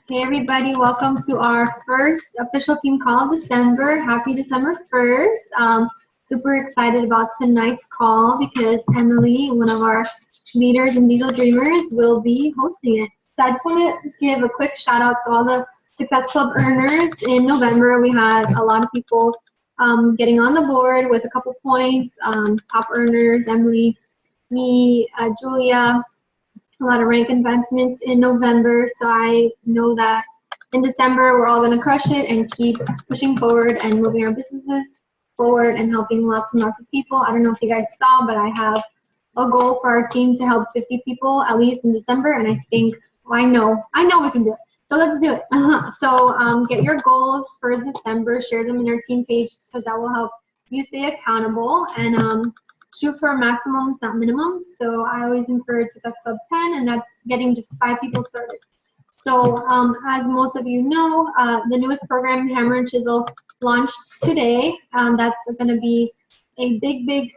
Hey everybody, welcome to our first official team call of December. Happy December 1st. Super excited about tonight's call because Emilie, one of our leaders and Diesel Dreamers, will be hosting it. So I just want to give a quick shout out to all the Success Club earners. In November, we had a lot of people getting on the board with a couple points. Top earners, Emilie, me, Julia, a lot of rank advancements in November, so I know that in December we're all going to crush it and keep pushing forward and moving our businesses forward and helping lots and lots of people. I don't know if you guys saw, but I have a goal for our team to help 50 people at least in December, and I think, well, I know we can do it. So let's do it. So get your goals for December, share them in our team page because that will help you stay accountable and shoot for maximums, not minimums. So I always encourage Success Club 10, and that's getting just 5 people started. So as most of you know, the newest program, Hammer and Chisel, launched today. That's going to be a big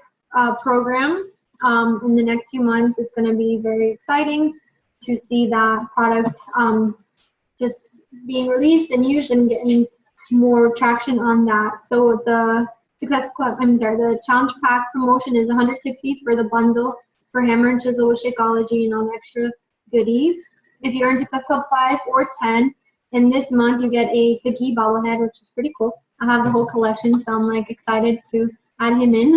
program in the next few months. It's going to be very exciting to see that product just being released and used and getting more traction on that. So the the Challenge Pack promotion is $160 for the bundle for Hammer and Chisel with Shakeology and all the extra goodies. If you're in Success Club 5 or 10, and this month you get a Sagi bobblehead, which is pretty cool. I have the whole collection, so I'm like excited to add him in.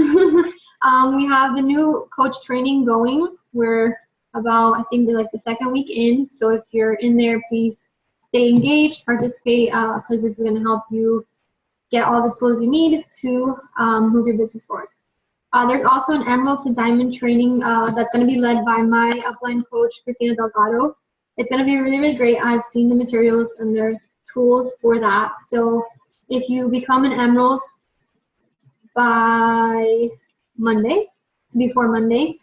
We have the new coach training going. We're about, I think, like the second week in. So if you're in there, please stay engaged, participate, because this is going to help you get all the tools you need to move your business forward. There's also an Emerald to Diamond training that's going to be led by my upline coach, Christina Delgado. It's going to be really great. I've seen the materials and their tools for that. So if you become an Emerald by Monday, before Monday,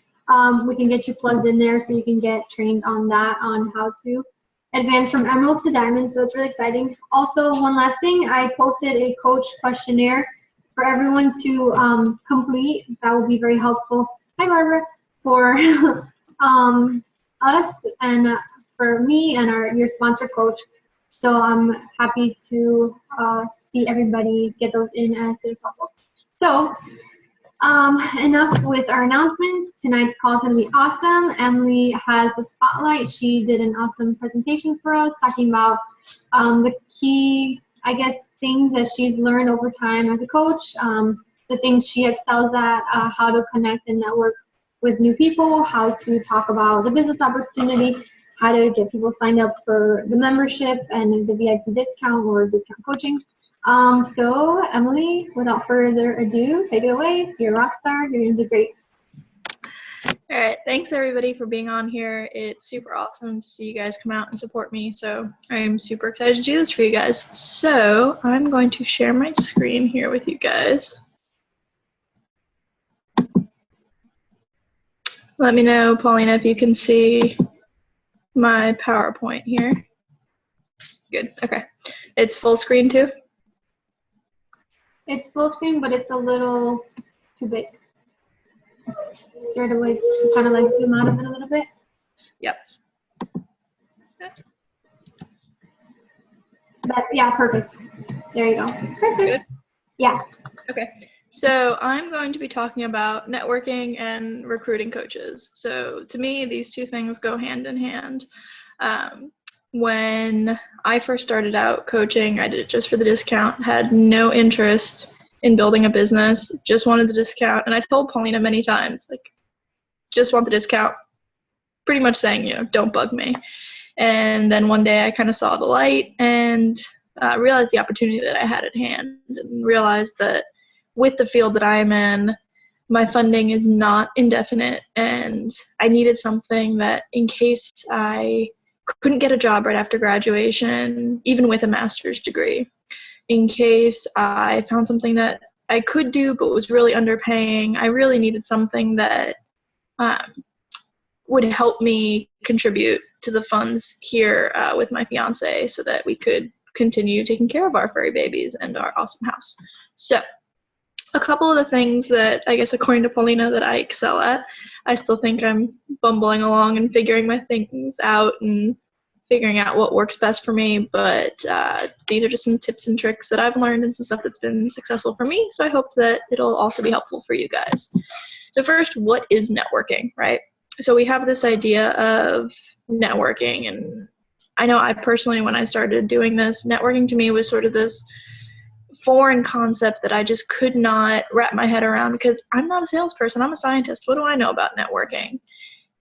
we can get you plugged in there so you can get trained on that, on how to advance from Emerald to Diamond, so it's really exciting. Also, one last thing, I posted a coach questionnaire for everyone to complete. That will be very helpful. Hi, Barbara. For us and for me and your sponsor coach. So I'm happy to see everybody get those in as soon as possible. So enough with our announcements. Tonight's call is going to be awesome. Emilie has the spotlight. She did an awesome presentation for us talking about the key, I guess, things that she's learned over time as a coach, the things she excels at, how to connect and network with new people, how to talk about the business opportunity, how to get people signed up for the membership and the VIP discount or discount coaching. So Emilie, without further ado, take it away. You're a rock star. You're going to do great. All right. Thanks everybody for being on here. It's super awesome to see you guys come out and support me. So I'm super excited to do this for you guys. So I'm going to share my screen here with you guys. Let me know, Paulina, if you can see my PowerPoint here. Good. Okay. It's full screen too? It's full screen, but it's a little too big. Is there a way to kind of like zoom out of it a little bit? Yep. But yeah, perfect. There you go. Perfect. Good? Yeah. Okay. So I'm going to be talking about networking and recruiting coaches. So to me, these two things go hand in hand. When I first started out coaching, I did it just for the discount, had no interest in building a business, just wanted the discount. And I told Paulina many times, like, just want the discount, pretty much saying, you know, don't bug me. And then one day I kind of saw the light and realized the opportunity that I had at hand and realized that with the field that I'm in, my funding is not indefinite and I needed something that in case I couldn't get a job right after graduation, even with a master's degree, in case I found something that I could do but was really underpaying, I really needed something that would help me contribute to the funds here with my fiance so that we could continue taking care of our furry babies and our awesome house. So a couple of the things that I guess according to Paulina that I excel at, I still think I'm bumbling along and figuring my things out and figuring out what works best for me, but these are just some tips and tricks that I've learned and some stuff that's been successful for me, so I hope that it'll also be helpful for you guys. So first, what is networking, right? So we have this idea of networking, and I know I personally, when I started doing this, networking to me was sort of this foreign concept that I just could not wrap my head around because I'm not a salesperson, I'm a scientist. What do I know about networking?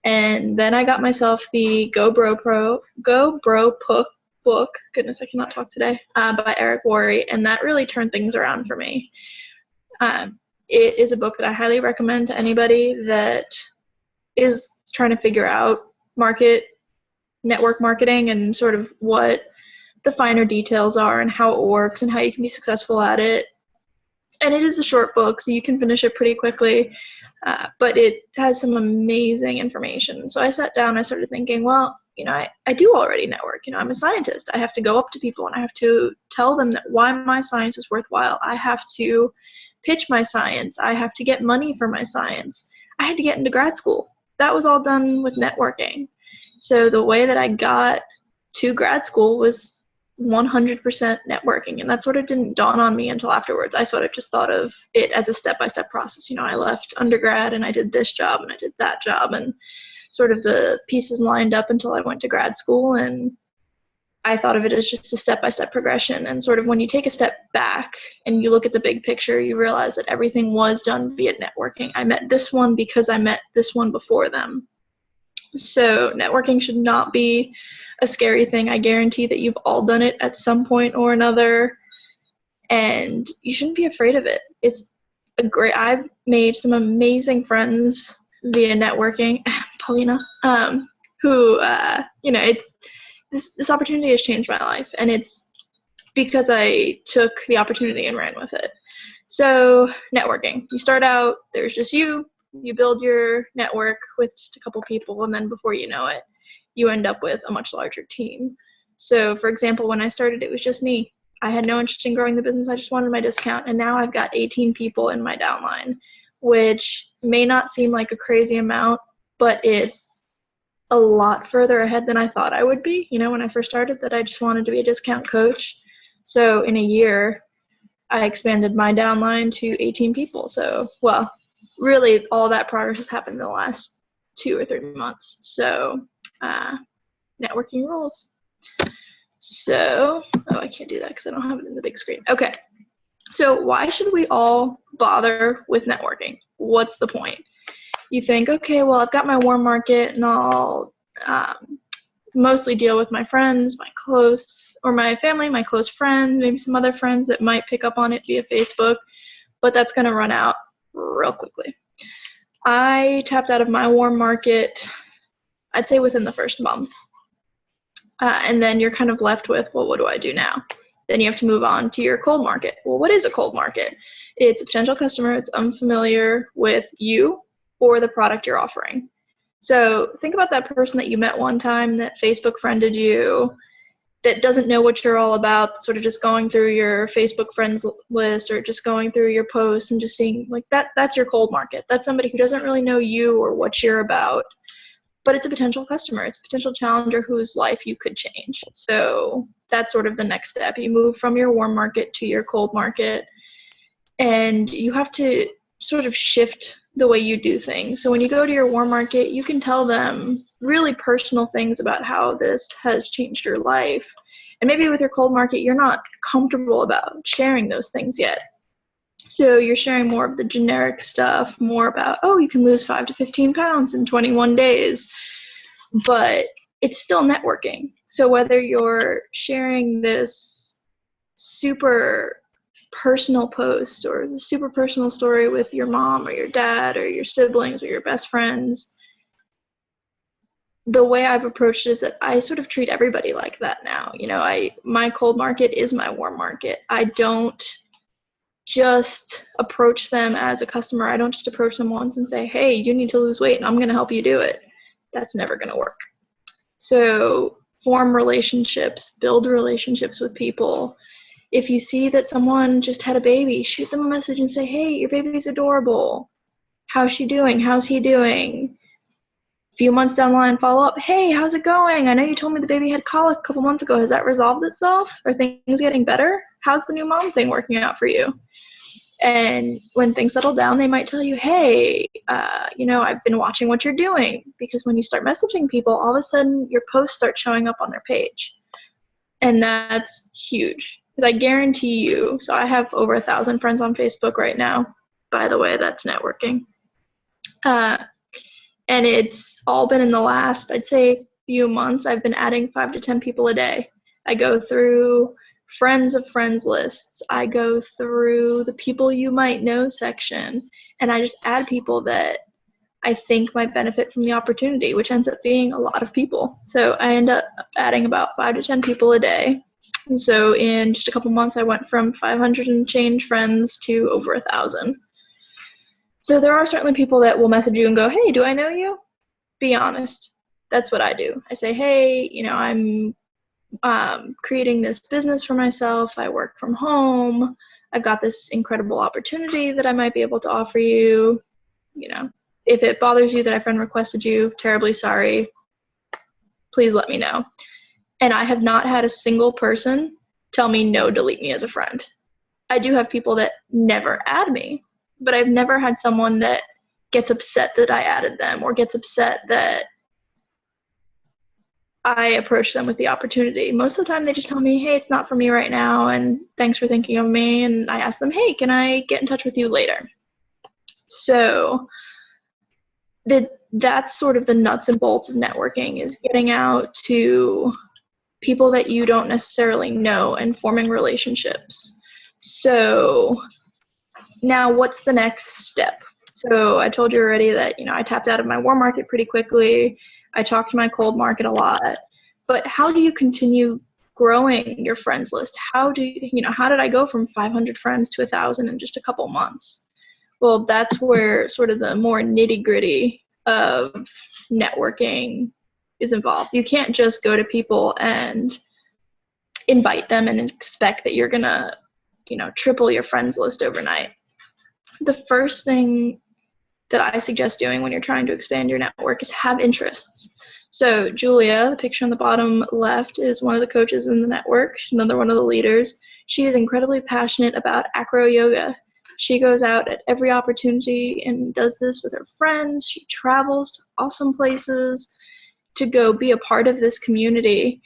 And then I got myself the Go Bro book, goodness, I cannot talk today, by Eric Worre, and that really turned things around for me. It is a book that I highly recommend to anybody that is trying to figure out network marketing and sort of what the finer details are and how it works and how you can be successful at it. And it is a short book, so you can finish it pretty quickly, but it has some amazing information. So I sat down, I started thinking, well, I do already network. I'm a scientist. I have to go up to people and I have to tell them that why my science is worthwhile. I have to pitch my science. I have to get money for my science. I had to get into grad school. That was all done with networking. So the way that I got to grad school was 100% networking, and that sort of didn't dawn on me until afterwards. I sort of just thought of it as a step-by-step process. I left undergrad and I did this job and I did that job, and sort of the pieces lined up until I went to grad school, and I thought of it as just a step-by-step progression. And sort of when you take a step back and you look at the big picture, you realize that everything was done via networking. I met this one because I met this one before them. So networking should not be a scary thing. I guarantee that you've all done it at some point or another, and you shouldn't be afraid of it. I've made some amazing friends via networking. Paulina, who, it's this opportunity has changed my life, and it's because I took the opportunity and ran with it. So networking, you start out, there's just you build your network with just a couple people, and then before you know it, you end up with a much larger team. So for example, when I started, it was just me. I had no interest in growing the business. I just wanted my discount. And now I've got 18 people in my downline, which may not seem like a crazy amount, but it's a lot further ahead than I thought I would be. When I first started, that I just wanted to be a discount coach. So in a year, I expanded my downline to 18 people. So, well, really all that progress has happened in the last 2 or 3 months. So networking rules. So, I can't do that because I don't have it in the big screen. Okay, so why should we all bother with networking? What's the point? You think, okay, well, I've got my warm market and I'll mostly deal with my friends, my family, my close friends, maybe some other friends that might pick up on it via Facebook, but that's going to run out real quickly. I tapped out of my warm market, I'd say within the first month. And then you're kind of left with, well, what do I do now? Then you have to move on to your cold market. Well, what is a cold market? It's a potential customer that's unfamiliar with you or the product you're offering. So think about that person that you met one time that Facebook friended you, that doesn't know what you're all about, sort of just going through your Facebook friends list or just going through your posts and just seeing like that's your cold market. That's somebody who doesn't really know you or what you're about, but it's a potential customer. It's a potential challenger whose life you could change. So that's sort of the next step. You move from your warm market to your cold market, and you have to sort of shift the way you do things. So when you go to your warm market, you can tell them really personal things about how this has changed your life. And maybe with your cold market, you're not comfortable about sharing those things yet. So you're sharing more of the generic stuff, more about, oh, you can lose 5 to 15 pounds in 21 days, but it's still networking. So whether you're sharing this super personal post or the super personal story with your mom or your dad or your siblings or your best friends, the way I've approached it is that I sort of treat everybody like that now. My cold market is my warm market. I don't just approach them as a customer. I don't just approach them once and say, hey, you need to lose weight and I'm going to help you do it. That's never going to work. So form relationships, build relationships with people. If you see that someone just had a baby, shoot them a message and say, hey, your baby's adorable. How's she doing? How's he doing? few months down the line, follow up, hey, how's it going? I know you told me the baby had colic a couple months ago. Has that resolved itself? Are things getting better? How's the new mom thing working out for you? And when things settle down, they might tell you, hey, I've been watching what you're doing. Because when you start messaging people, all of a sudden your posts start showing up on their page. And that's huge. Because I guarantee you, so I have over 1,000 friends on Facebook right now. By the way, that's networking. And it's all been in the last, I'd say, few months. I've been adding 5 to 10 people a day. I go through friends of friends lists. I go through the people you might know section, and I just add people that I think might benefit from the opportunity, which ends up being a lot of people. So I end up adding about 5 to 10 people a day. And so in just a couple months, I went from 500 and change friends to over 1,000. So there are certainly people that will message you and go, hey, do I know you? Be honest. That's what I do. I say, hey, I'm creating this business for myself. I work from home. I've got this incredible opportunity that I might be able to offer you. If it bothers you that a friend requested you, terribly sorry. Please let me know. And I have not had a single person tell me no, delete me as a friend. I do have people that never add me, but I've never had someone that gets upset that I added them or gets upset that I approach them with the opportunity. Most of the time they just tell me, hey, it's not for me right now, and thanks for thinking of me. And I ask them, hey, can I get in touch with you later? So that's sort of the nuts and bolts of networking, is getting out to people that you don't necessarily know and forming relationships. So now what's the next step? So I told you already that, I tapped out of my warm market pretty quickly. I talked to my cold market a lot. But how do you continue growing your friends list? How did I go from 500 friends to 1,000 in just a couple months? Well, that's where sort of the more nitty-gritty of networking is involved. You can't just go to people and invite them and expect that you're gonna, triple your friends list overnight. The first thing that I suggest doing when you're trying to expand your network is have interests. So Julia, the picture on the bottom left, is one of the coaches in the network. She's another one of the leaders. She is incredibly passionate about acro yoga. She goes out at every opportunity and does this with her friends. She travels to awesome places to go be a part of this community.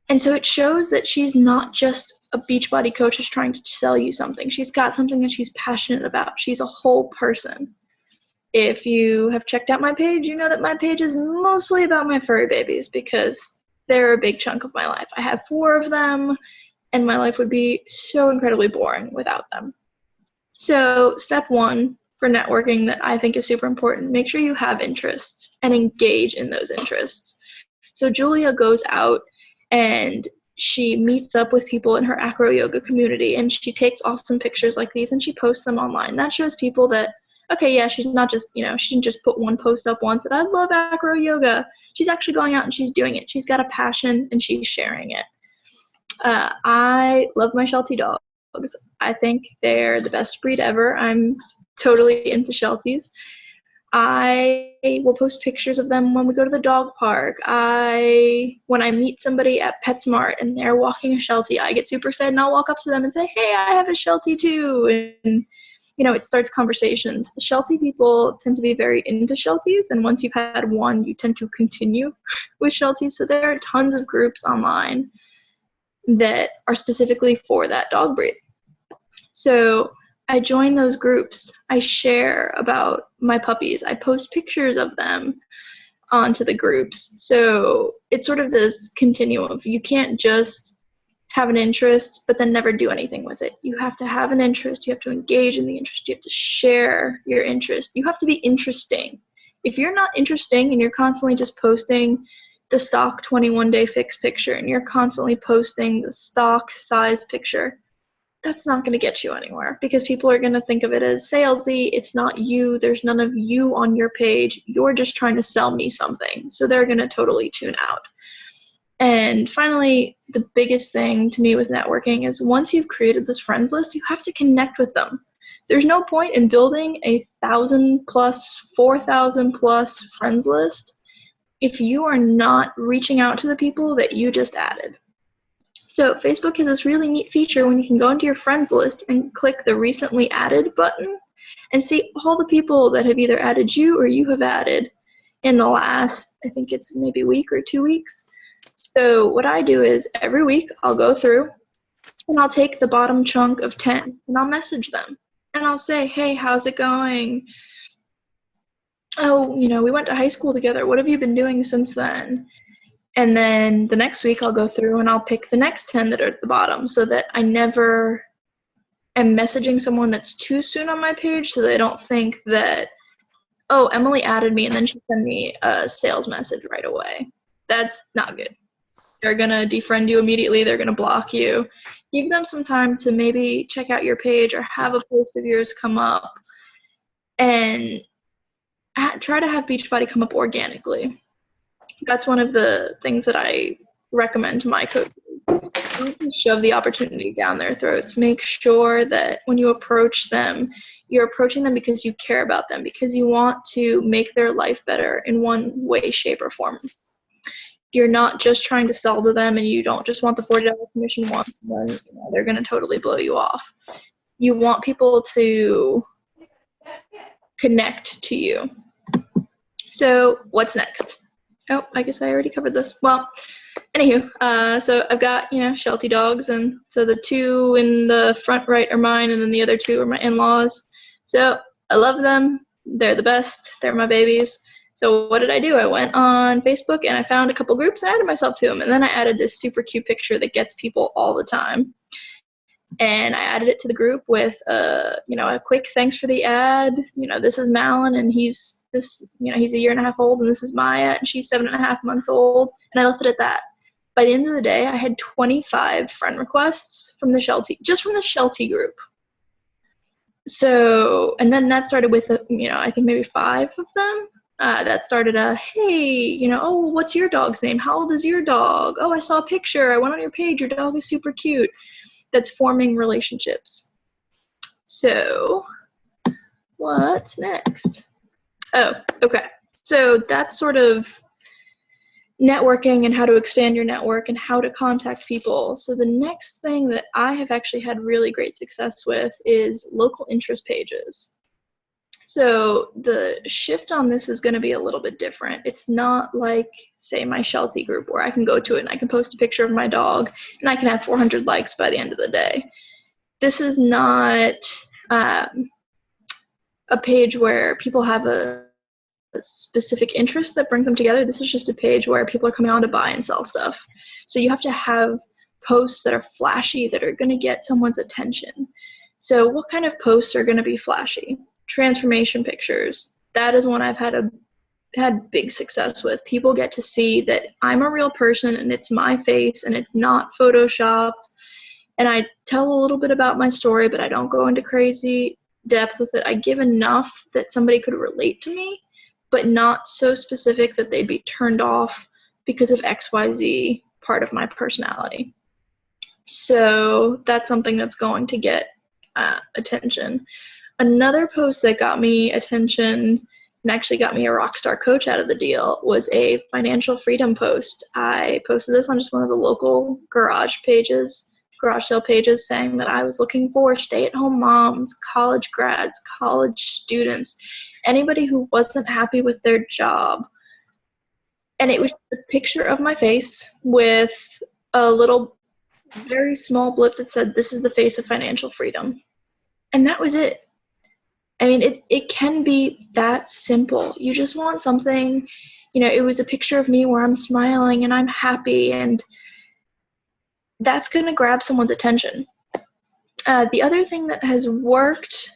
And so it shows that she's not just a Beachbody coach who's trying to sell you something. She's got something that she's passionate about. She's a whole person. If you have checked out my page, you know that my page is mostly about my furry babies because they're a big chunk of my life. I have 4 of them, and my life would be so incredibly boring without them. So step 1 for networking that I think is super important, make sure you have interests and engage in those interests. So Julia goes out and she meets up with people in her acro yoga community, and she takes awesome pictures like these and she posts them online. That shows people that, okay, yeah, she's not just, she didn't just put one post up once that I love acro yoga. She's actually going out and she's doing it. She's got a passion and she's sharing it. I love my Sheltie dogs. I think they're the best breed ever. I'm totally into Shelties. I will post pictures of them when we go to the dog park. When I meet somebody at PetSmart and they're walking a Sheltie, I get super excited and I'll walk up to them and say, hey, I have a Sheltie too. And, it starts conversations. Sheltie people tend to be very into Shelties, and once you've had one, you tend to continue with Shelties. So there are tons of groups online that are specifically for that dog breed. So I join those groups. I share about my puppies. I post pictures of them onto the groups. So it's sort of this continuum. You can't just have an interest but then never do anything with it. You have to have an interest. You have to engage in the interest. You have to share your interest. You have to be interesting. If you're not interesting and you're constantly just posting the stock 21-day fix picture and you're constantly posting the stock size picture, that's not going to get you anywhere because people are going to think of it as salesy. It's not you. There's none of you on your page. You're just trying to sell me something. So they're going to totally tune out. And finally, the biggest thing to me with networking is once you've created this friends list, you have to connect with them. There's no point in building a 1,000+, 4,000+ friends list if you are not reaching out to the people that you just added. So Facebook has this really neat feature when you can go into your friends list and click the recently added button and see all the people that have either added you or you have added in the last, I think it's maybe a week or 2 weeks. So what I do is every week I'll go through and I'll take the bottom chunk of 10 and I'll message them. And I'll say, hey, how's it going? Oh, we went to high school together. What have you been doing since then? And then the next week I'll go through and I'll pick the next 10 that are at the bottom so that I never am messaging someone that's too soon on my page so they don't think that, oh, Emilie added me and then she sent me a sales message right away. That's not good. They're going to defriend you immediately. They're going to block you. Give them some time to maybe check out your page or have a post of yours come up and try to have Beachbody come up organically. That's one of the things that I recommend to my coaches. Don't shove the opportunity down their throats. Make sure that when you approach them, you're approaching them because you care about them, because you want to make their life better in one way, shape, or form. You're not just trying to sell to them and you don't just want the $40 commission once and then they're going to totally blow you off. You want people to connect to you. So what's next? Oh, I guess I already covered this. Well, anywho, so I've got, Sheltie dogs, and so the 2 in the front right are mine, and then the other 2 are my in-laws. So I love them. They're the best. They're my babies. So what did I do? I went on Facebook and I found a couple groups and added myself to them, and then I added this super cute picture that gets people all the time. And I added it to the group with a quick thanks for the ad. This is Malin, and he's a 1.5 years old, and this is Maya, and she's 7.5 months old. And I left it at that. By the end of the day, I had 25 friend requests from the Sheltie group. So, and then that started with, I think maybe 5 of them. That started hey, oh, what's your dog's name? How old is your dog? Oh, I saw a picture. I went on your page. Your dog is super cute. That's forming relationships. So what's next? Oh, okay. So that's sort of networking and how to expand your network and how to contact people. So the next thing that I have actually had really great success with is local interest pages. So the shift on this is going to be a little bit different. It's not like, say, my Sheltie group where I can go to it and I can post a picture of my dog and I can have 400 likes by the end of the day. This is not a page where people have a specific interest that brings them together. This is just a page where people are coming on to buy and sell stuff. So you have to have posts that are flashy, that are going to get someone's attention. So what kind of posts are going to be flashy? Transformation pictures. That is one I've had big success with. People get to see that I'm a real person and it's my face and it's not photoshopped. And I tell a little bit about my story, but I don't go into crazy depth with it. I give enough that somebody could relate to me, but not so specific that they'd be turned off because of XYZ part of my personality. So that's something that's going to get attention. Another post that got me attention and actually got me a Rockstar Coach out of the deal was a financial freedom post. I posted this on just one of the local garage sale pages, saying that I was looking for stay-at-home moms, college grads, college students, anybody who wasn't happy with their job. And it was a picture of my face with a little, very small blip that said, "This is the face of financial freedom." And that was it. I mean, it can be that simple. You just want something, it was a picture of me where I'm smiling and I'm happy, and that's going to grab someone's attention. The other thing that has worked,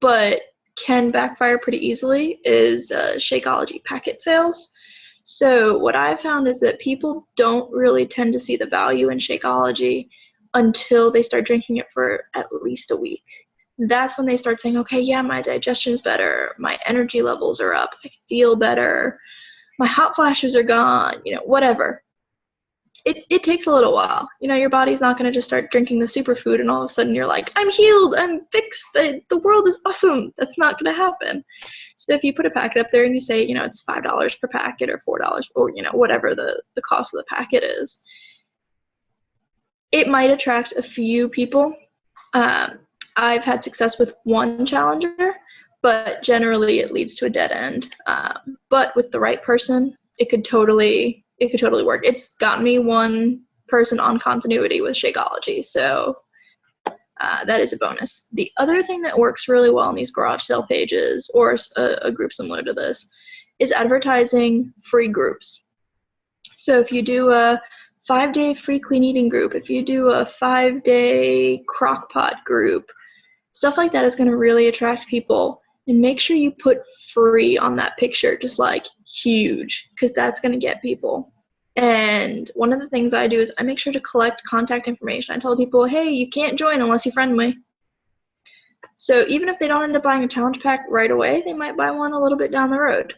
but can backfire pretty easily, is Shakeology packet sales. So what I've found is that people don't really tend to see the value in Shakeology until they start drinking it for at least a week. That's when they start saying, okay, yeah, my digestion's better, my energy levels are up, I feel better, my hot flashes are gone, whatever. it takes a little while. You know, your body's not going to just start drinking the superfood and all of a sudden you're like, I'm healed, I'm fixed, the world is awesome. That's not going to happen. So if you put a packet up there and you say, you know, it's $5 per packet or $4 or, you know, whatever the cost of the packet is, it might attract a few people. I've had success with one challenger, but generally it leads to a dead end. But with the right person, it could totally work. It's gotten me one person on continuity with Shakeology, so that is a bonus. The other thing that works really well on these garage sale pages, or a group similar to this, is advertising free groups. So if you do a 5-day free clean eating group, if you do a 5-day crock pot group, stuff like that is going to really attract people. And make sure you put free on that picture, just like huge, because that's going to get people. And one of the things I do is I make sure to collect contact information. I tell people, hey, you can't join unless you friend me. So even if they don't end up buying a challenge pack right away, they might buy one a little bit down the road.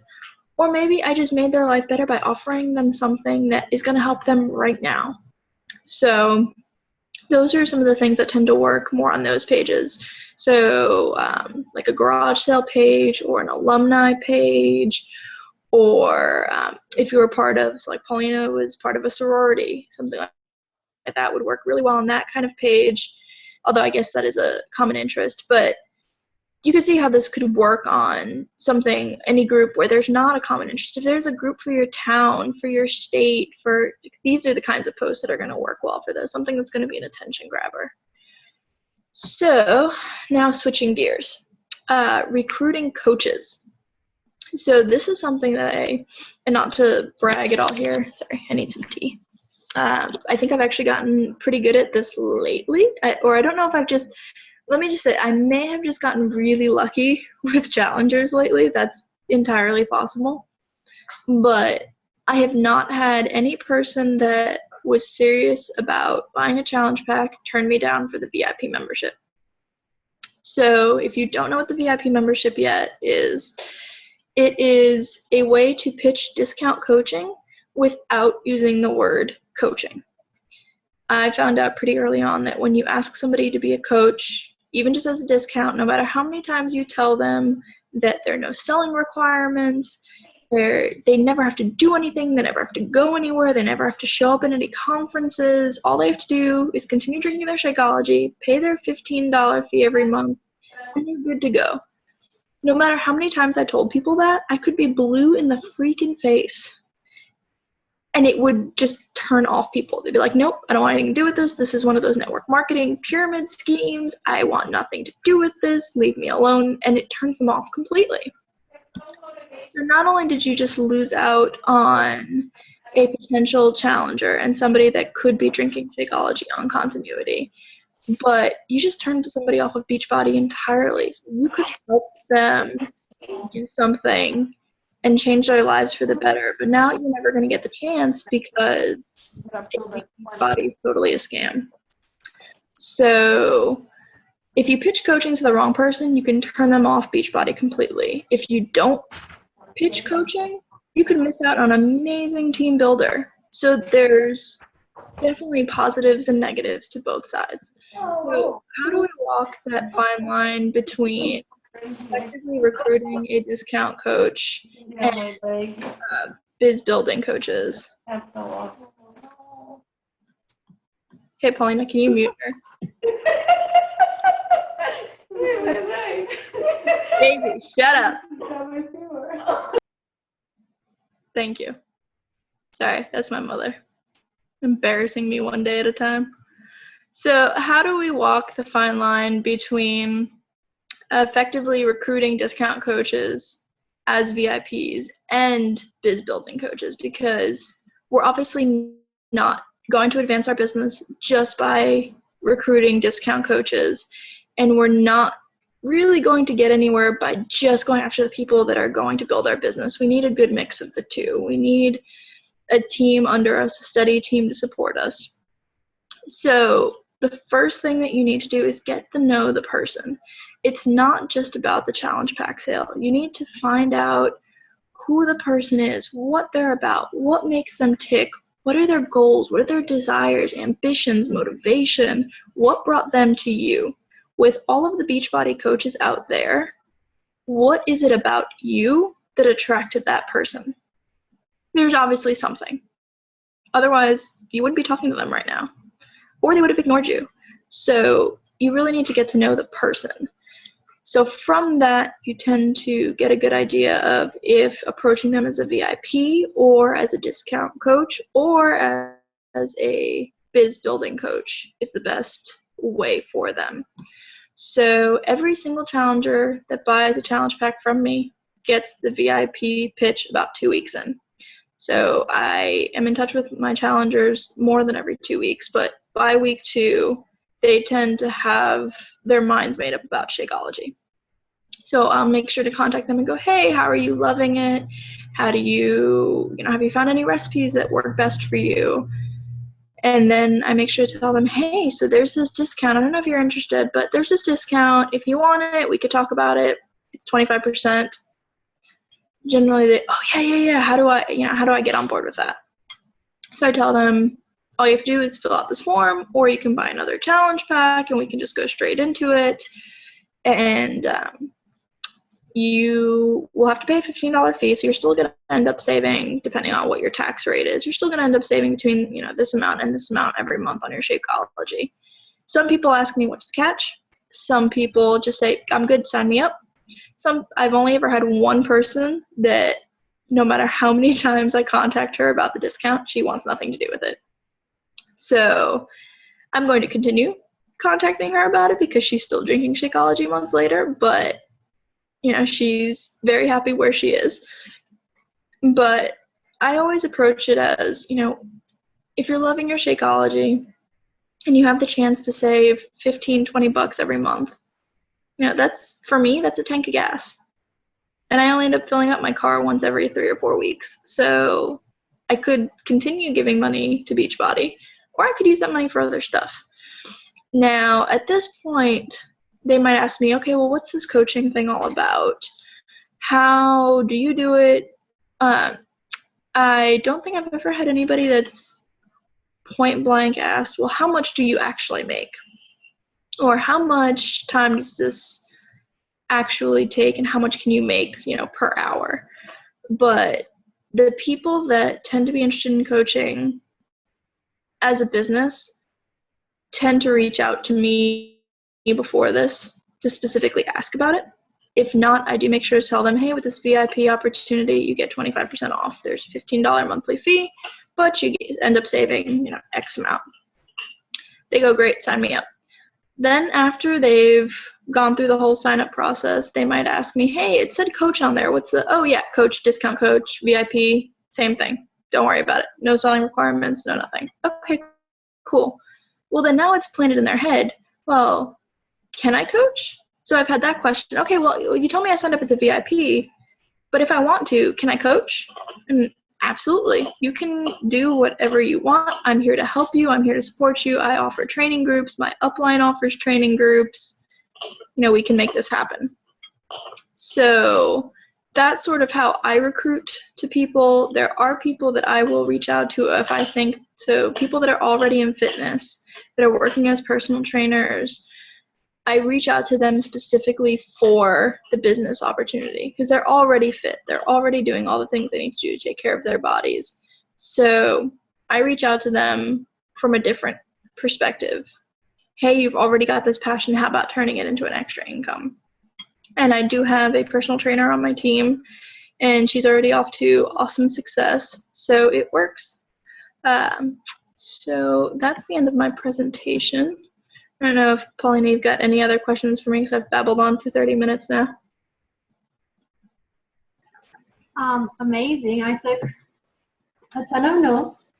Or maybe I just made their life better by offering them something that is going to help them right now. So those are some of the things that tend to work more on those pages. So like a garage sale page or an alumni page, or if you were part of, so like Paulina was part of a sorority, something like that would work really well on that kind of page, although I guess that is a common interest. But you could see how this could work on something, any group where there's not a common interest. If there's a group for your town, for your state, these are the kinds of posts that are going to work well for those, something that's going to be an attention grabber. So now switching gears, recruiting coaches. So this is something that and not to brag at all here, sorry, I need some tea. I think I've actually gotten pretty good at this lately, or I don't know if let me just say, I may have just gotten really lucky with challengers lately. That's entirely possible. But I have not had any person that was serious about buying a challenge pack turn me down for the VIP membership. So if you don't know what the VIP membership yet is, it is a way to pitch discount coaching without using the word coaching. I found out pretty early on that when you ask somebody to be a coach, even just as a discount, no matter how many times you tell them that there are no selling requirements, they never have to do anything, they never have to go anywhere, they never have to show up in any conferences, all they have to do is continue drinking their Shakeology, pay their $15 fee every month, and they're good to go. No matter how many times I told people that, I could be blue in the freaking face. And it would just turn off people. They'd be like, nope, I don't want anything to do with this. This is one of those network marketing pyramid schemes. I want nothing to do with this. Leave me alone. And it turns them off completely. So not only did you just lose out on a potential challenger and somebody that could be drinking Shakeology on continuity, but you just turned somebody off of Beachbody entirely. So you could help them do something and change their lives for the better. But now you're never going to get the chance because Beachbody is totally a scam. So if you pitch coaching to the wrong person, you can turn them off Beachbody completely. If you don't pitch coaching, you could miss out on an amazing team builder. So there's definitely positives and negatives to both sides. So how do we walk that fine line between effectively recruiting a discount coach and biz building coaches? Okay, Paulina, can you mute her? Baby, shut up. Thank you. Sorry, that's my mother. Embarrassing me one day at a time. So how do we walk the fine line between effectively recruiting discount coaches as VIPs and biz building coaches? Because we're obviously not going to advance our business just by recruiting discount coaches, and we're not really going to get anywhere by just going after the people that are going to build our business. We need a good mix of the two. We need a team under us, a steady team to support us. So the first thing that you need to do is get to know the person. It's not just about the challenge pack sale. You need to find out who the person is, what they're about, what makes them tick, What are their goals? What are their desires, ambitions, motivation? What brought them to you? With all of the Beachbody coaches out there, what is it about you that attracted that person? There's obviously something. Otherwise, you wouldn't be talking to them right now, or they would have ignored you. So you really need to get to know the person. So from that, you tend to get a good idea of if approaching them as a VIP or as a discount coach or as a biz building coach is the best way for them. So every single challenger that buys a challenge pack from me gets the VIP pitch about 2 weeks in. So I am in touch with my challengers more than every 2 weeks, but by week 2, they tend to have their minds made up about Shakeology. So I'll make sure to contact them and go, hey, how are you loving it? How do you have you found any recipes that work best for you? And then I make sure to tell them, hey, so there's this discount. I don't know if you're interested, but there's this discount. If you want it, we could talk about it. It's 25%. Generally, they, oh, yeah. How do I get on board with that? So I tell them, all you have to do is fill out this form, or you can buy another challenge pack, and we can just go straight into it. And you will have to pay a $15 fee, so you're still going to end up saving, depending on what your tax rate is, you're still going to end up saving between this amount and this amount every month on your Shakeology. Some people ask me, what's the catch? Some people just say, I'm good, sign me up. I've only ever had one person that no matter how many times I contact her about the discount, she wants nothing to do with it. So I'm going to continue contacting her about it because she's still drinking Shakeology months later, but she's very happy where she is. But I always approach it as, if you're loving your Shakeology and you have the chance to save $15-20 every month, for me, that's a tank of gas. And I only end up filling up my car once every 3 or 4 weeks. So I could continue giving money to Beachbody, or I could use that money for other stuff. Now, at this point, they might ask me, okay, well, what's this coaching thing all about? How do you do it? I don't think I've ever had anybody that's point blank asked, well, how much do you actually make? Or how much time does this actually take and how much can you make, per hour? But the people that tend to be interested in coaching as a business tend to reach out to me before this to specifically ask about it. If not, I do make sure to tell them, hey, with this VIP opportunity, you get 25% off. There's a $15 monthly fee, but you end up saving, X amount. They go, great, sign me up. Then after they've gone through the whole sign-up process, they might ask me, hey, it said coach on there. Oh, yeah, coach, discount coach, VIP, same thing. Don't worry about it. No selling requirements, no nothing. Okay, cool. Well, then now it's planted in their head. Well, can I coach? So I've had that question. Okay, well, you told me I signed up as a VIP, but if I want to, can I coach? And absolutely. You can do whatever you want. I'm here to help you. I'm here to support you. I offer training groups. My upline offers training groups. We can make this happen. So that's sort of how I recruit to people. There are people that I will reach out to if I think to people that are already in fitness, that are working as personal trainers. I reach out to them specifically for the business opportunity because they're already fit. They're already doing all the things they need to do to take care of their bodies. So I reach out to them from a different perspective. Hey, you've already got this passion. How about turning it into an extra income? And I do have a personal trainer on my team, and she's already off to awesome success. So it works. So that's the end of my presentation. I don't know if, Paulina, you've got any other questions for me because I've babbled on for 30 minutes now. Amazing. I took a ton of notes.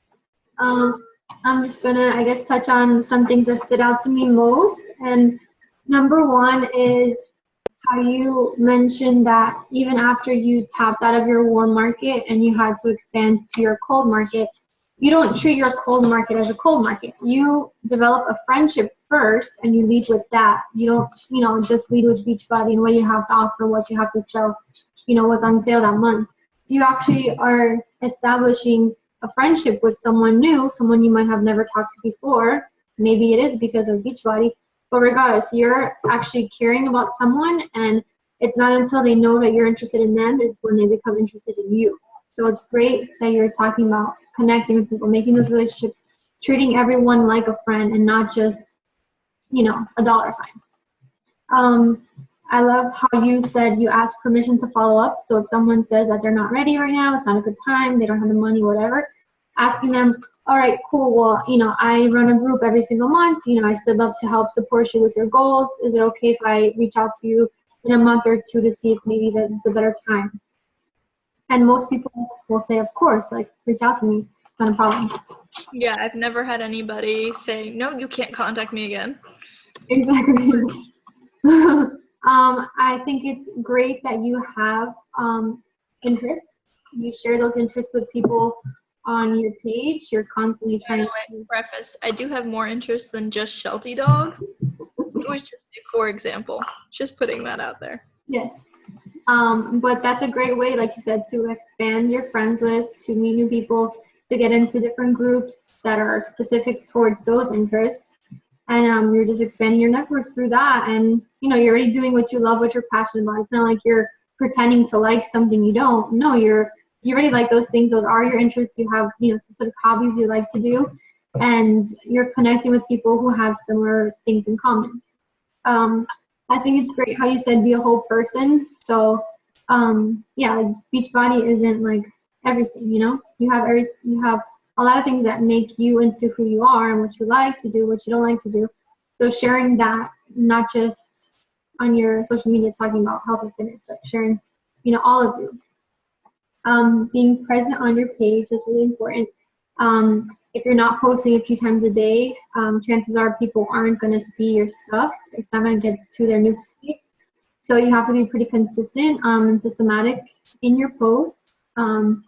I'm just going to, I guess, touch on some things that stood out to me most. And number one is how you mentioned that even after you tapped out of your warm market and you had to expand to your cold market, you don't treat your cold market as a cold market. You develop a friendship first and you lead with that. You don't, just lead with Beachbody and what you have to offer, what you have to sell, what's on sale that month. You actually are establishing a friendship with someone new, someone you might have never talked to before. Maybe it is because of Beachbody, but regardless, you're actually caring about someone, and it's not until they know that you're interested in them is when they become interested in you. So it's great that you're talking about connecting with people, making those relationships, treating everyone like a friend and not just, a dollar sign. I love how you said you asked permission to follow up. So if someone says that they're not ready right now, it's not a good time, they don't have the money, whatever, asking them, all right, cool, well, I run a group every single month, I still love to help support you with your goals. Is it okay if I reach out to you in a month or two to see if maybe that's a better time? And most people will say, of course, like, reach out to me, it's not a problem. Yeah, I've never had anybody say, no, you can't contact me again. Exactly. I think it's great that you have interests. You share those interests with people on your page. You're constantly trying to preface, I do have more interests than just Sheltie dogs. It was just a for example, just putting that out there. Yes. But that's a great way, like you said, to expand your friends list, to meet new people, to get into different groups that are specific towards those interests. And you're just expanding your network through that. And, you're already doing what you love, what you're passionate about. It's not like you're pretending to like something you don't. No, you already like those things. Those are your interests. You have, specific hobbies you like to do. And you're connecting with people who have similar things in common. I think it's great how you said be a whole person. So, yeah, Beachbody isn't like everything, You have a lot of things that make you into who you are and what you like to do, what you don't like to do. So sharing that, not just on your social media talking about health and fitness, like sharing, all of you. Being present on your page is really important. If you're not posting a few times a day, chances are people aren't going to see your stuff. It's not going to get to their newsfeed. So you have to be pretty consistent and systematic in your posts. And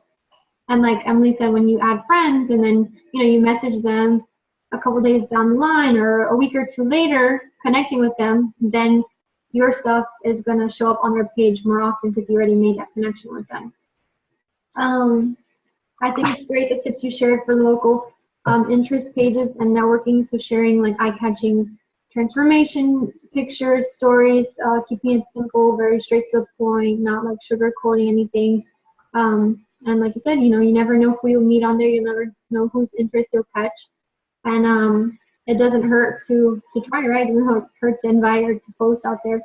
like Emilie said, when you add friends and then, you message them a couple days down the line or a week or two later, connecting with them, then your stuff is going to show up on their page more often because you already made that connection with them. I think it's great the tips you shared for local interest pages and networking. So sharing like eye-catching transformation pictures, stories, keeping it simple, very straight to the point, not like sugarcoating anything. And like you said, you never know who you'll meet on there. You never know whose interest you'll catch. And it doesn't hurt to try, right? It doesn't hurt to invite or to post out there.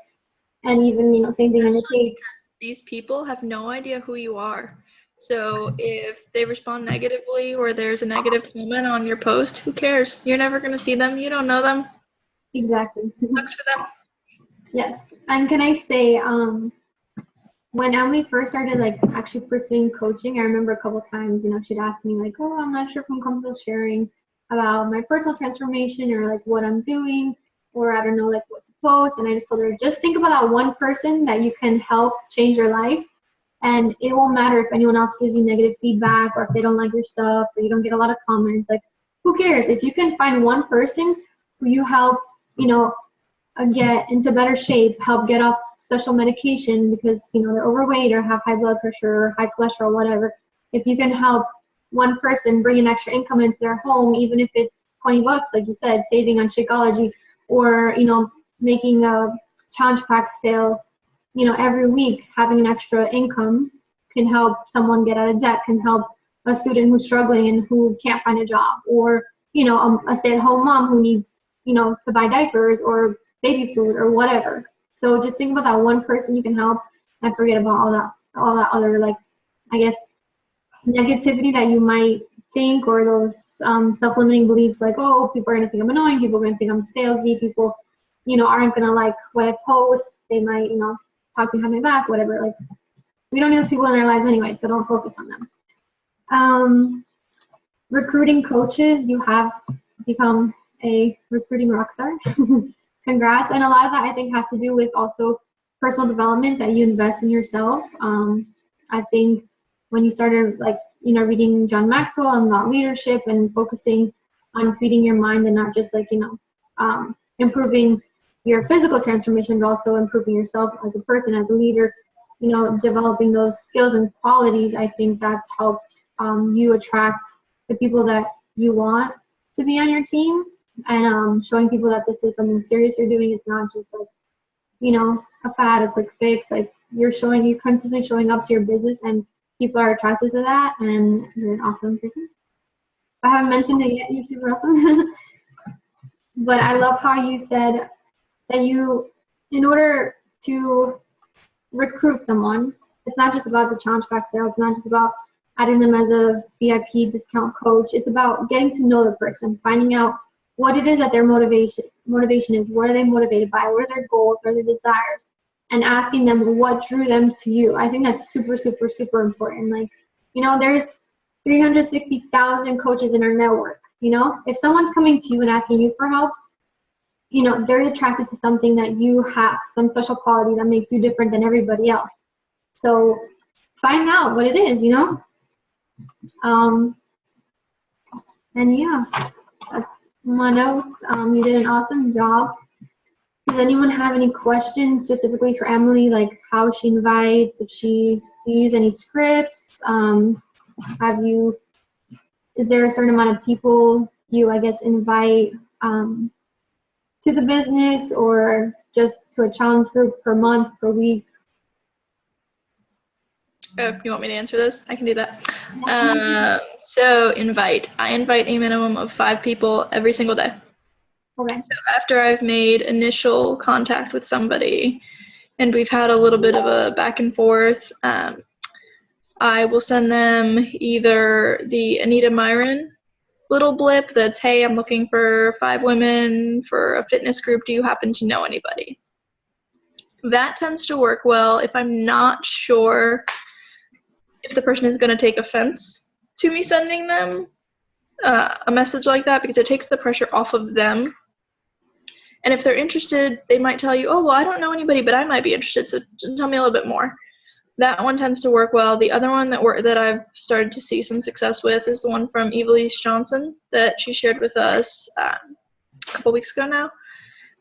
And even, same thing on your page. These people have no idea who you are. So if they respond negatively or there's a negative comment on your post, who cares? You're never going to see them. You don't know them. Exactly. Sucks for them. Yes. And can I say, when Emilie first started like actually pursuing coaching, I remember a couple times, she'd ask me like, oh, I'm not sure if I'm comfortable sharing about my personal transformation or like what I'm doing, or I don't know like what to post. And I just told her, just think about that one person that you can help change your life. And it won't matter if anyone else gives you negative feedback or if they don't like your stuff or you don't get a lot of comments. Like, who cares? If you can find one person who you help, get into better shape, help get off special medication because, they're overweight or have high blood pressure or high cholesterol, whatever. If you can help one person bring an extra income into their home, even if it's $20, like you said, saving on Shakeology, or, making a challenge pack sale, every week, having an extra income can help someone get out of debt, can help a student who's struggling and who can't find a job, or, a stay-at-home mom who needs, to buy diapers or baby food or whatever. So just think about that one person you can help and forget about all that other, like, I guess, negativity that you might think, or those self-limiting beliefs like, oh, people are going to think I'm annoying, people are going to think I'm salesy, people, aren't going to like what I post, they might, talk behind my back, whatever. Like, we don't need those people in our lives anyway, so don't focus on them. Recruiting coaches, you have become a recruiting rock star. Congrats. And a lot of that I think has to do with also personal development, that you invest in yourself. I think when you started like, reading John Maxwell and about leadership and focusing on feeding your mind and not just like, improving your physical transformation, but also improving yourself as a person, as a leader, developing those skills and qualities, I think that's helped you attract the people that you want to be on your team, and showing people that this is something serious you're doing. It's not just like, a fad, a quick fix. Like you're constantly showing up to your business, and people are attracted to that, and you're an awesome person. I haven't mentioned it yet. You're super awesome. But I love how you said that in order to recruit someone, it's not just about the challenge pack sale. It's not just about adding them as a VIP discount coach. It's about getting to know the person, finding out what it is that their motivation is. What are they motivated by? What are their goals? What are their desires? And asking them what drew them to you. I think that's super, super, super important. Like, there's 360,000 coaches in our network. If someone's coming to you and asking you for help, they're attracted to something that you have, some special quality that makes you different than everybody else. So find out what it is, and yeah, that's my notes. You did an awesome job. Does anyone have any questions specifically for Emilie, like how she invites, do you use any scripts? Is there a certain amount of people you, invite to the business, or just to a challenge group per month, per week? Oh, you want me to answer this? I can do that. So I invite a minimum of 5 people every single day. Okay. So after I've made initial contact with somebody and we've had a little bit of a back and forth, I will send them either the Anita Myron little blip that's, hey, I'm looking for 5 women for a fitness group. Do you happen to know anybody? That tends to work well if I'm not sure if the person is going to take offense to me sending them a message like that, because it takes the pressure off of them. And if they're interested, they might tell you, oh, well, I don't know anybody, but I might be interested, so tell me a little bit more. That one tends to work well. The other one that I've started to see some success with is the one from Emilie Johnson that she shared with us a couple weeks ago now.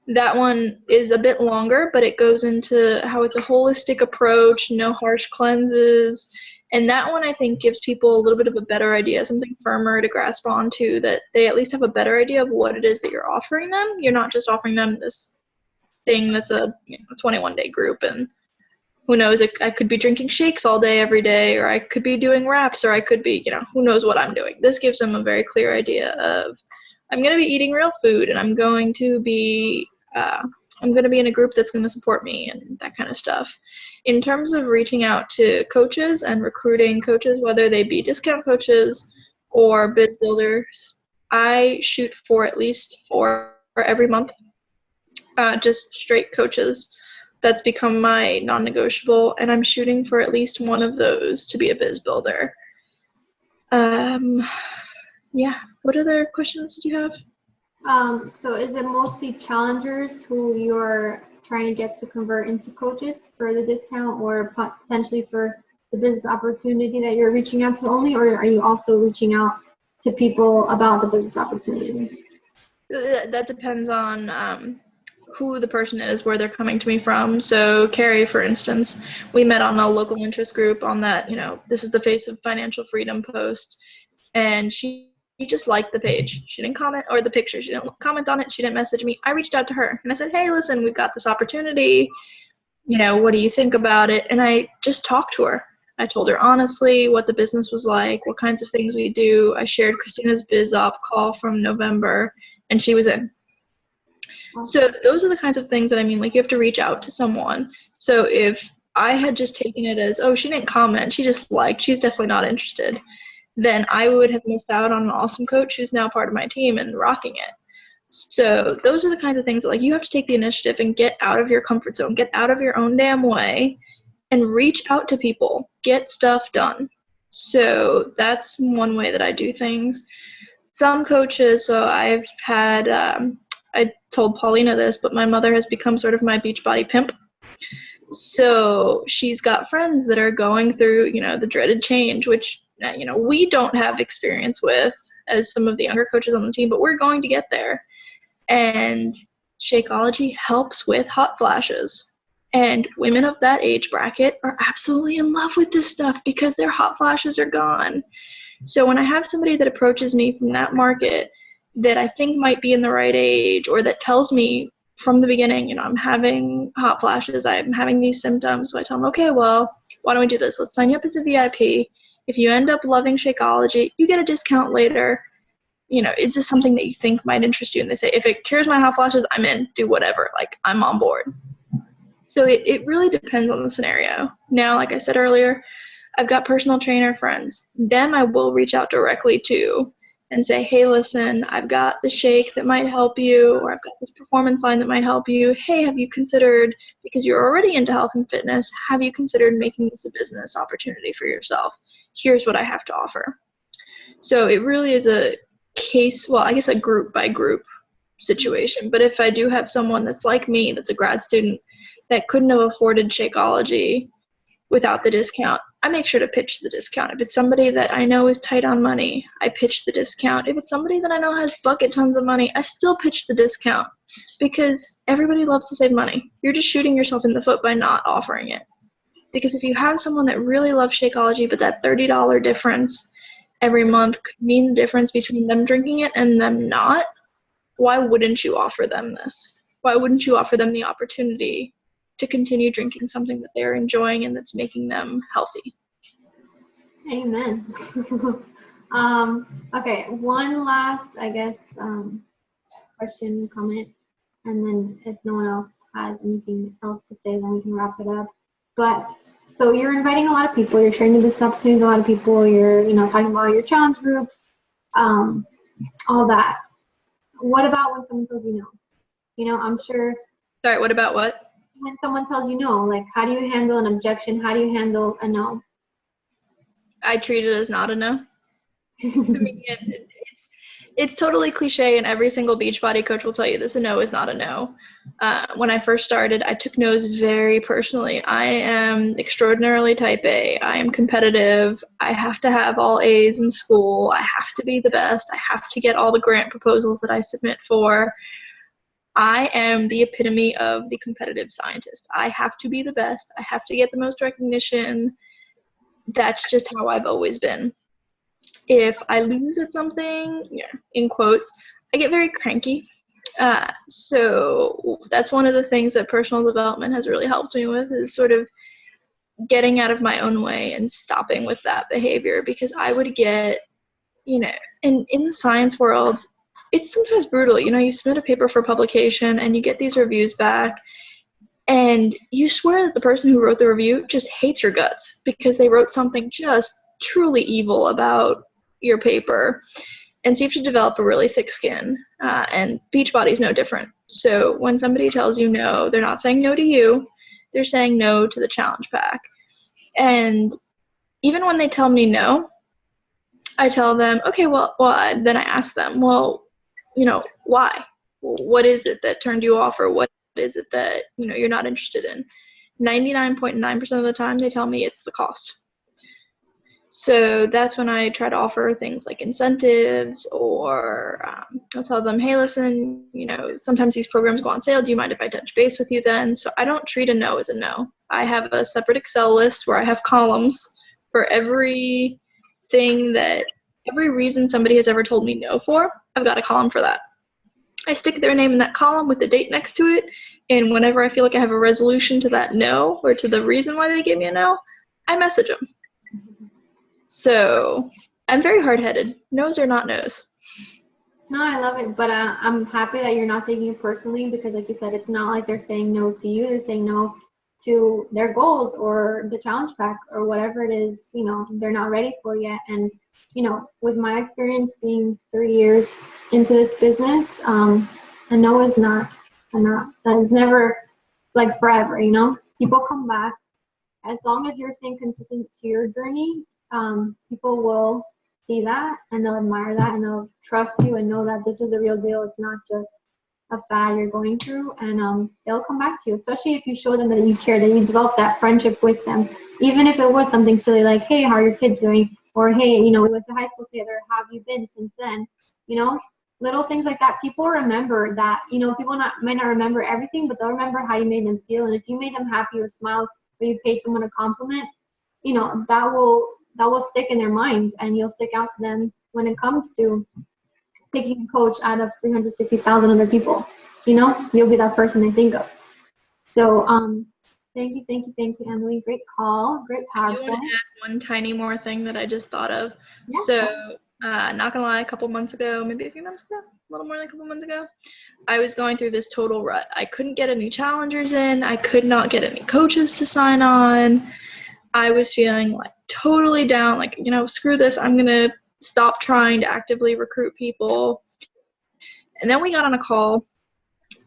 That one is a bit longer, but it goes into how it's a holistic approach, no harsh cleanses. And that one, I think, gives people a little bit of a better idea, something firmer to grasp onto, that they at least have a better idea of what it is that you're offering them. You're not just offering them this thing that's a 21-day group, and who knows, I could be drinking shakes all day, every day, or I could be doing wraps, or I could be, who knows what I'm doing. This gives them a very clear idea of, I'm going to be eating real food, and I'm going to be in a group that's going to support me, and that kind of stuff. In terms of reaching out to coaches and recruiting coaches, whether they be discount coaches or biz builders, I shoot for at least 4 every month, just straight coaches. That's become my non-negotiable, and I'm shooting for at least one of those to be a biz builder. Yeah, what other questions did you have? So is it mostly challengers who you're trying to get to convert into coaches for the discount, or potentially for the business opportunity that you're reaching out to only, or are you also reaching out to people about the business opportunity? That depends on who the person is, where they're coming to me from. So Carrie, for instance, we met on a local interest group on that, this is the face of financial freedom post, and she just liked the page. She didn't comment, or the picture. She didn't comment on it. She didn't message me. I reached out to her and I said, hey, listen, we've got this opportunity. What do you think about it? And I just talked to her. I told her honestly what the business was like, what kinds of things we do. I shared Christina's Biz Op call from November, and she was in. So those are the kinds of things that you have to reach out to someone. So if I had just taken it as, oh, she didn't comment, she just liked, she's definitely not interested, then I would have missed out on an awesome coach who's now part of my team and rocking it. So those are the kinds of things that you have to take the initiative and get out of your comfort zone, get out of your own damn way, and reach out to people, get stuff done. So that's one way that I do things. Some coaches, so I've had, I told Paulina this, but my mother has become sort of my Beachbody pimp. So she's got friends that are going through, the dreaded change, which, we don't have experience with as some of the younger coaches on the team, but we're going to get there. And Shakeology helps with hot flashes. And women of that age bracket are absolutely in love with this stuff because their hot flashes are gone. So when I have somebody that approaches me from that market that I think might be in the right age, or that tells me from the beginning, you know, I'm having hot flashes, I'm having these symptoms, so I tell them, okay, well, why don't we do this? Let's sign you up as a VIP. If you end up loving Shakeology, you get a discount later. You know, is this something that you think might interest you? And they say, if it cures my hot flashes, I'm in, do whatever, like, I'm on board. So it really depends on the scenario. Now, like I said earlier, I've got personal trainer friends. Them I will reach out directly to and say, hey, listen, I've got the shake that might help you, or I've got this performance line that might help you. Hey, have you considered, because you're already into health and fitness, have you considered making this a business opportunity for yourself? Here's what I have to offer. So it really is a case, well, I guess a group by group situation. But if I do have someone that's like me, that's a grad student, that couldn't have afforded Shakeology without the discount, I make sure to pitch the discount. If it's somebody that I know is tight on money, I pitch the discount. If it's somebody that I know has bucket tons of money, I still pitch the discount, because everybody loves to save money. You're just shooting yourself in the foot by not offering it. Because if you have someone that really loves Shakeology, but that $30 difference every month could mean the difference between them drinking it and them not, why wouldn't you offer them this? Why wouldn't you offer them the opportunity to continue drinking something that they're enjoying and that's making them healthy? Amen. Okay, one last, I guess, question, comment, and then if no one else has anything else to say, then we can wrap it up. But so you're inviting a lot of people, you're training this opportunity to a lot of people, you're, you know, talking about your challenge groups, all that. What about when someone tells you no? You know, I'm sure. Sorry, what about what? When someone tells you no, like, how do you handle an objection? How do you handle a no? I treat it as not a no. To me, it's totally cliche, and every single Beachbody coach will tell you this: a no is not a no. When I first started, I took no's very personally. I am extraordinarily type A. I am competitive. I have to have all A's in school. I have to be the best. I have to get all the grant proposals that I submit for. I am the epitome of the competitive scientist. I have to be the best. I have to get the most recognition. That's just how I've always been. If I lose at something, yeah, in quotes, I get very cranky. So that's one of the things that personal development has really helped me with, is sort of getting out of my own way and stopping with that behavior, because I would get, you know, in the science world, it's sometimes brutal. You know, you submit a paper for publication and you get these reviews back, and you swear that the person who wrote the review just hates your guts because they wrote something just truly evil about your paper. And so you have to develop a really thick skin, and Beachbody is no different. So when somebody tells you no, they're not saying no to you, they're saying no to the challenge pack. And even when they tell me no, I tell them, okay, well, then I ask them, well, you know, why? What is it that turned you off, or what is it that, you know, you're not interested in? 99.9% of the time, they tell me it's the cost. So that's when I try to offer things like incentives, or I'll tell them, hey, listen, you know, sometimes these programs go on sale. Do you mind if I touch base with you then? So I don't treat a no as a no. I have a separate Excel list where I have columns for every reason somebody has ever told me no for. I've got a column for that. I stick their name in that column with the date next to it, and whenever I feel like I have a resolution to that no, or to the reason why they gave me a no, I message them. So I'm very hard-headed. No's are not no's. No, I love it, but I'm happy that you're not taking it personally, because like you said, it's not like they're saying no to you. They're saying no to their goals or the challenge pack or whatever it is, you know, they're not ready for yet. And, you know, with my experience being 3 years into this business, a no is not a no. That is never like forever, you know. People come back. As long as you're staying consistent to your journey, people will see that and they'll admire that and they'll trust you and know that this is the real deal. It's not just a fad you're going through, and they'll come back to you, especially if you show them that you care, that you develop that friendship with them. Even if it was something silly like, hey, how are your kids doing? Or, hey, you know, we went to high school together. How have you been since then? You know, little things like that. People remember that. You know, people might not remember everything, but they'll remember how you made them feel. And if you made them happy or smile, or you paid someone a compliment, you know, that will that will stick in their minds, and you'll stick out to them when it comes to picking a coach out of 360,000 other people. You'll be that person they think of. So thank you, Emilie. Great call. Great I do PowerPoint. want to add one tiny more thing that I just thought of. Yeah. So not gonna lie, a couple months ago, maybe a few months ago, a little more than a couple months ago, I was going through this total rut. I couldn't get any challengers in. I could not get any coaches to sign on. I was feeling like totally down, like, screw this. I'm going to stop trying to actively recruit people. And then we got on a call,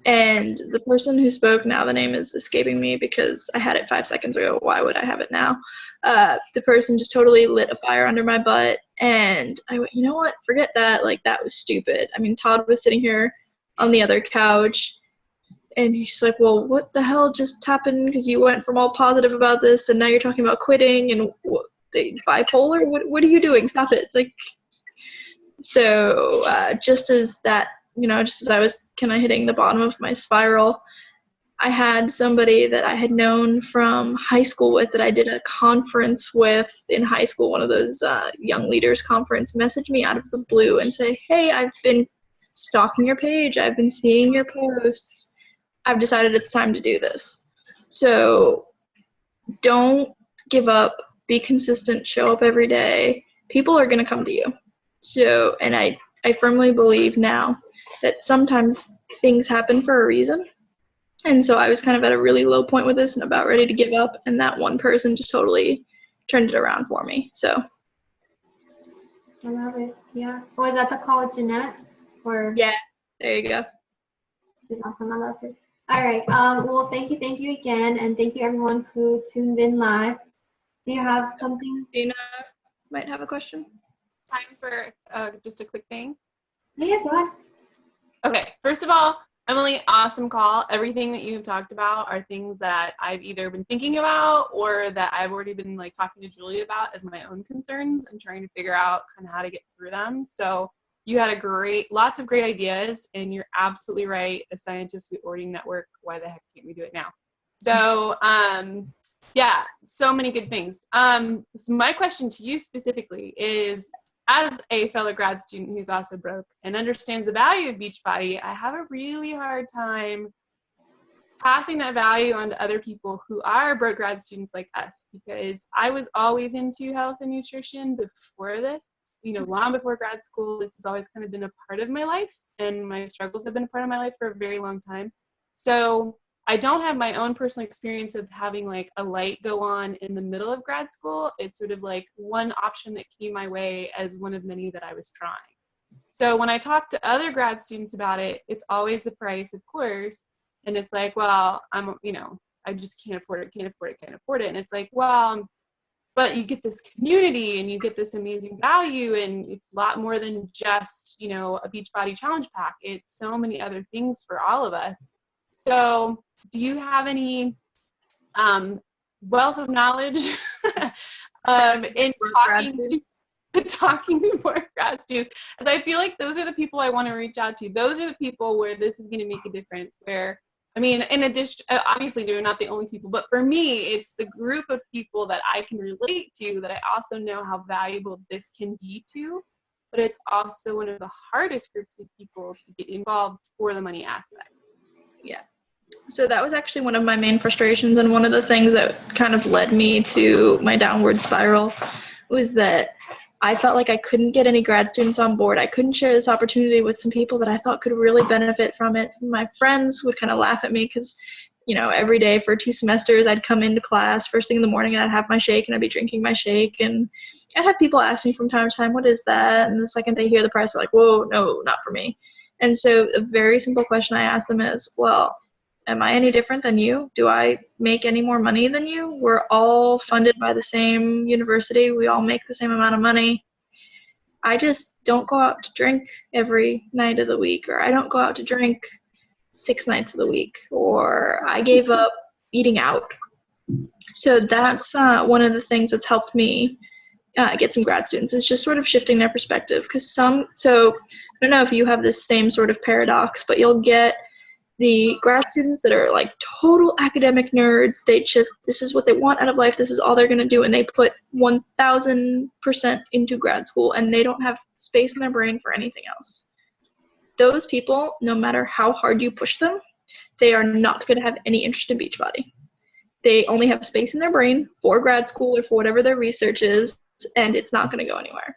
and the person who spoke, now the name is escaping me because I had it 5 seconds ago. Why would I have it now? The person just totally lit a fire under my butt. And I went, you know what? Forget that. Like, that was stupid. I mean, Todd was sitting here on the other couch, and he's like, well, what the hell just happened? Because you went from all positive about this, and now you're talking about quitting and bipolar? What are you doing? Stop it. Like, so just as that, just as I was kind of hitting the bottom of my spiral, I had somebody that I had known from high school with, that I did a conference with in high school, one of those young leaders conference, message me out of the blue and say, hey, I've been stalking your page. I've been seeing your posts. I've decided it's time to do this. So don't give up. Be consistent. Show up every day. People are going to come to you. So, and I firmly believe now that sometimes things happen for a reason. And so I was kind of at a really low point with this and about ready to give up. And that one person just totally turned it around for me. So. I love it. Yeah. Was that the call with Jeanette? Or? Yeah. There you go. She's awesome. I love her. All right. Well, thank you again, and thank you everyone who tuned in live. Do you have something? Ospina might have a question. Time for just a quick thing. Yeah, go ahead. Okay. First of all, Emilie, awesome call. Everything that you've talked about are things that I've either been thinking about or that I've already been talking to Julie about as my own concerns and trying to figure out kind of how to get through them. So you had lots of great ideas, and you're absolutely right. As scientists, we already network. Why the heck can't we do it now? So, yeah, so many good things. So my question to you specifically is, as a fellow grad student who's also broke and understands the value of Beachbody, I have a really hard time passing that value on to other people who are broke grad students like us, because I was always into health and nutrition before this, long before grad school. This has always kind of been a part of my life, and my struggles have been a part of my life for a very long time. So I don't have my own personal experience of having a light go on in the middle of grad school. It's sort of one option that came my way as one of many that I was trying. So when I talk to other grad students about it, it's always the price, of course. And it's well, I just can't afford it. And it's well, but you get this community and you get this amazing value, and it's a lot more than just, a Beachbody challenge pack. It's so many other things for all of us. So do you have any wealth of knowledge in talking to more grad students? Because I feel like those are the people I want to reach out to. Those are the people where this is going to make a difference, where in addition, obviously they're not the only people, but for me, it's the group of people that I can relate to, that I also know how valuable this can be to, but it's also one of the hardest groups of people to get involved for the money aspect. Yeah. So that was actually one of my main frustrations, and one of the things that kind of led me to my downward spiral was that I felt like I couldn't get any grad students on board. I couldn't share this opportunity with some people that I thought could really benefit from it. My friends would kind of laugh at me because, every day for 2 semesters, I'd come into class first thing in the morning and I'd have my shake and I'd be drinking my shake. And I'd have people ask me from time to time, what is that? And the second they hear the price, they're like, whoa, no, not for me. And so a very simple question I ask them is, well, am I any different than you? Do I make any more money than you? We're all funded by the same university. We all make the same amount of money. I just don't go out to drink every night of the week, or I don't go out to drink 6 nights of the week, or I gave up eating out. So that's one of the things that's helped me get some grad students, is just sort of shifting their perspective. So I don't know if you have this same sort of paradox, but you'll get the grad students that are like total academic nerds, this is what they want out of life, this is all they're going to do, and they put 1000% into grad school and they don't have space in their brain for anything else. Those people, no matter how hard you push them, they are not going to have any interest in Beachbody. They only have space in their brain for grad school or for whatever their research is, and it's not going to go anywhere.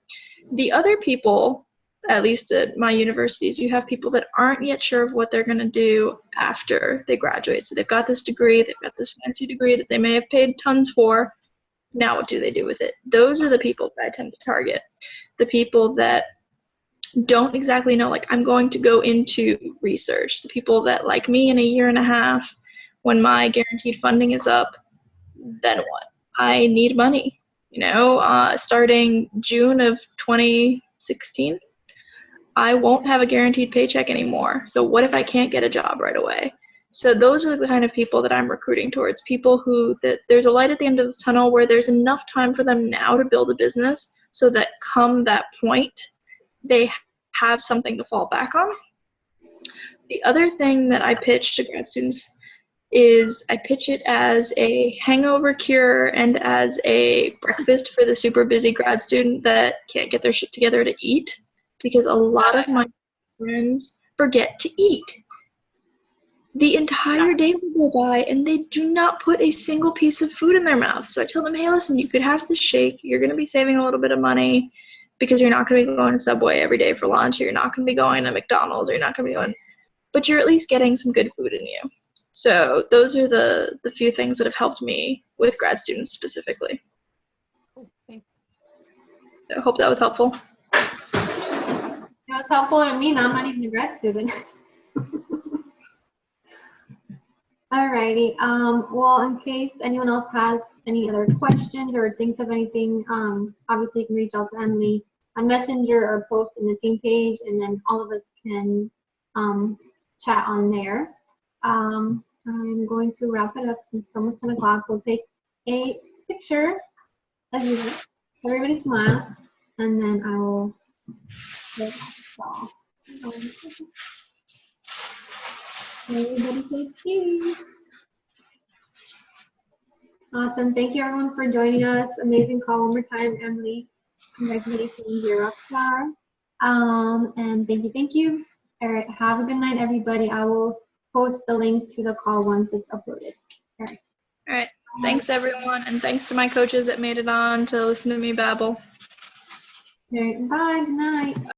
The other people, at least at my universities, you have people that aren't yet sure of what they're going to do after they graduate. So they've got this degree, they've got this fancy degree that they may have paid tons for. Now what do they do with it? Those are the people that I tend to target. The people that don't exactly know, like, I'm going to go into research. The people that, like me, in a year and a half, when my guaranteed funding is up, then what? I need money. Starting June of 2016, I won't have a guaranteed paycheck anymore. So what if I can't get a job right away? So those are the kind of people that I'm recruiting towards, people who that there's a light at the end of the tunnel where there's enough time for them now to build a business so that come that point, they have something to fall back on. The other thing that I pitch to grad students is I pitch it as a hangover cure and as a breakfast for the super busy grad student that can't get their shit together to eat, because a lot of my friends forget to eat. The entire day will go by and they do not put a single piece of food in their mouth. So I tell them, hey, listen, you could have this shake. You're going to be saving a little bit of money because you're not going to be going to Subway every day for lunch, or you're not going to be going to McDonald's, or you're not going to be going, but you're at least getting some good food in you. So those are the few things that have helped me with grad students specifically. Thanks. I hope that was helpful. That was helpful to me. I'm not even a grad student. Alrighty. Well, in case anyone else has any other questions or thinks of anything, obviously you can reach out to Emilie on Messenger or post in the team page, and then all of us can chat on there. I'm going to wrap it up since it's almost 10 o'clock. We'll take a picture as usual. Everybody smile, and then I will get off. Everybody say cheese. Awesome. Thank you everyone for joining us. Amazing call one more time, Emilie. Congratulations, you're a rock star. And thank you. All right, have a good night, everybody. I will post the link to the call once it's uploaded. All right. Thanks everyone, and thanks to my coaches that made it on to listen to me babble. All right, bye, good night.